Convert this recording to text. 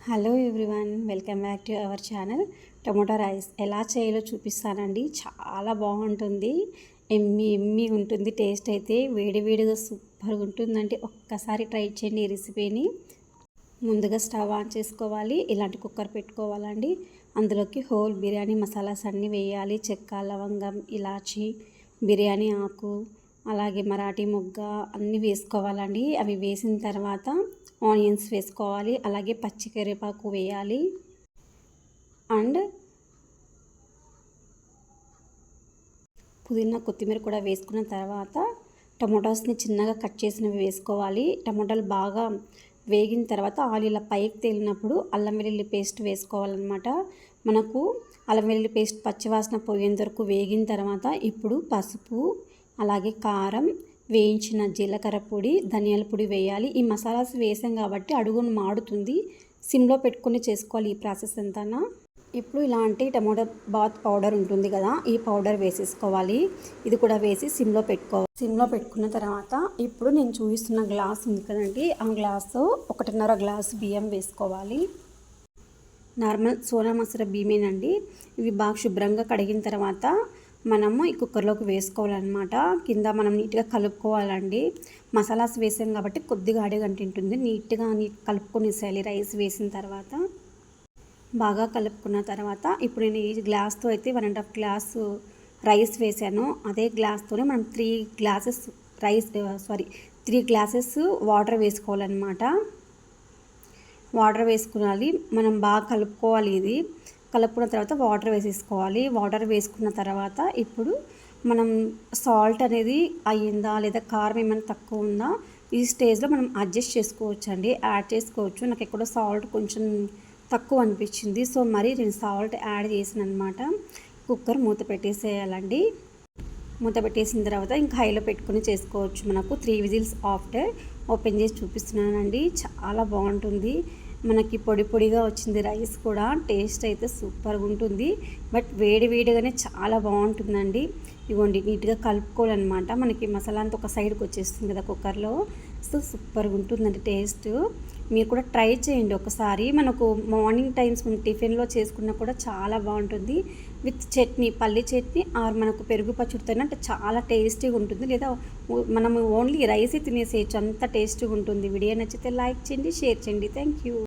Hello everyone, welcome back to our channel. Tomato rice ఎలా చేయాలో చూపిస్తానండి. చాలా బాగుంటుంది, ఎమ్మి ఉంటుంది. టేస్ట్ అయితే వేడివేడిగా సూపర్గా ఉంటుందండి. ఒక్కసారి ట్రై చేయండి ఈ రెసిపీని. ముందుగా స్టవ్ ఆన్ చేసుకోవాలి. ఇలాంటి కుక్కర్ పెట్టుకోవాలండి. అందులోకి హోల్ బిర్యానీ మసాలాస్ అన్నీ వేయాలి. చెక్క, లవంగం, ఇలాచి, బిర్యానీ ఆకు, అలాగే మరాఠీ మొగ్గ అన్నీ వేసుకోవాలండి. అవి వేసిన తర్వాత ఆనియన్స్ వేసుకోవాలి. అలాగే పచ్చి కరివేపాకు వేయాలి. అండ్ పుదీనా, కొత్తిమీర కూడా వేసుకున్న తర్వాత టమోటాస్ని చిన్నగా కట్ చేసినవి వేసుకోవాలి. టమోటాలు బాగా వేగిన తర్వాత ఆయిల్ ఇలా పైకి తేలినప్పుడు అల్లం వెల్లుల్లి పేస్ట్ వేసుకోవాలన్నమాట. మనకు అల్లం వెల్లుల్లి పేస్ట్ పచ్చివాసన పోయేంత వరకు వేగిన తర్వాత ఇప్పుడు పసుపు, అలాగే కారం, వేయించిన జీలకర్ర పొడి, ధనియాల పొడి వేయాలి. ఈ మసాలాస్ వేసాం కాబట్టి అడుగును మాడుతుంది. సిమ్లో పెట్టుకొని చేసుకోవాలి ఈ ప్రాసెస్ అంతా. ఇప్పుడు ఇలాంటి టమోటా బాత్ పౌడర్ ఉంటుంది కదా, ఈ పౌడర్ వేసేసుకోవాలి. ఇది కూడా వేసి సిమ్లో పెట్టుకోవాలి. సిమ్లో పెట్టుకున్న తర్వాత ఇప్పుడు నేను చూపిస్తున్న గ్లాస్ ఉంది కదండి, ఆ గ్లాసు 1.5 గ్లాసు బియ్యం వేసుకోవాలి. నార్మల్ సోనా మసూర బియ్యమేనండి. ఇవి బాగా శుభ్రంగా కడిగిన తర్వాత మనము ఈ కుక్కర్లోకి వేసుకోవాలన్నమాట. కింద మనం నీట్గా కలుపుకోవాలండి. మసాలాస్ వేసాం కాబట్టి కొద్దిగా అడుగంటింటుంది. నీట్గా కలుపుకొనేసేయాలి. రైస్ వేసిన తర్వాత బాగా కలుపుకున్న తర్వాత ఇప్పుడు నేను ఈ గ్లాస్తో అయితే 1.5 గ్లాసు రైస్ వేసాను. అదే గ్లాస్తోనే మనం 3 గ్లాసెస్ వాటర్ వేసుకోవాలన్నమాట. వాటర్ వేసుకోవాలి. మనం బాగా కలుపుకోవాలి. ఇది కలుపుకున్న తర్వాత వాటర్ వేసేసుకోవాలి. వాటర్ వేసుకున్న తర్వాత ఇప్పుడు మనం సాల్ట్ అనేది అయ్యిందా లేదా కారం ఏమైనా తక్కువ ఉందా ఈ స్టేజ్లో మనం అడ్జస్ట్ చేసుకోవచ్చు అండి, యాడ్ చేసుకోవచ్చు. నాకు ఎక్కడో సాల్ట్ కొంచెం తక్కువ అనిపించింది, సో మరి నేను సాల్ట్ యాడ్ చేసిన అనమాట. కుక్కర్ మూత పెట్టేసేయాలండి. మూత పెట్టేసిన తర్వాత ఇంకా హైలో పెట్టుకుని చేసుకోవచ్చు. మనకు 3 విజిల్స్ ఆఫ్టర్ ఓపెన్ చేసి చూపిస్తున్నానండి. చాలా బాగుంటుంది. మనకి పొడి పొడిగా వచ్చింది రైస్ కూడా. టేస్ట్ అయితే సూపర్గా ఉంటుంది. బట్ వేడిగానే చాలా బాగుంటుందండి. ఇవ్వండి నీట్గా కలుపుకోవాలన్నమాట. మనకి మసాలా అంతా ఒక సైడ్కి వచ్చేస్తుంది కదా కుక్కర్లో. సో సూపర్గా ఉంటుందండి టేస్ట్. మీరు కూడా ట్రై చేయండి ఒకసారి. మనకు మార్నింగ్ టైమ్స్ మనం టిఫిన్లో చేసుకున్నా కూడా చాలా బాగుంటుంది. విత్ చట్నీ, పల్లి చట్నీ ఆర్ మనకు పెరుగు పచ్చడితో అంటే చాలా టేస్టీగా ఉంటుంది. లేదా మనం ఓన్లీ రైసే తినేసేయచ్చు, అంత టేస్టీగా ఉంటుంది. వీడియో నచ్చితే లైక్ చేయండి, షేర్ చేయండి. Thank you.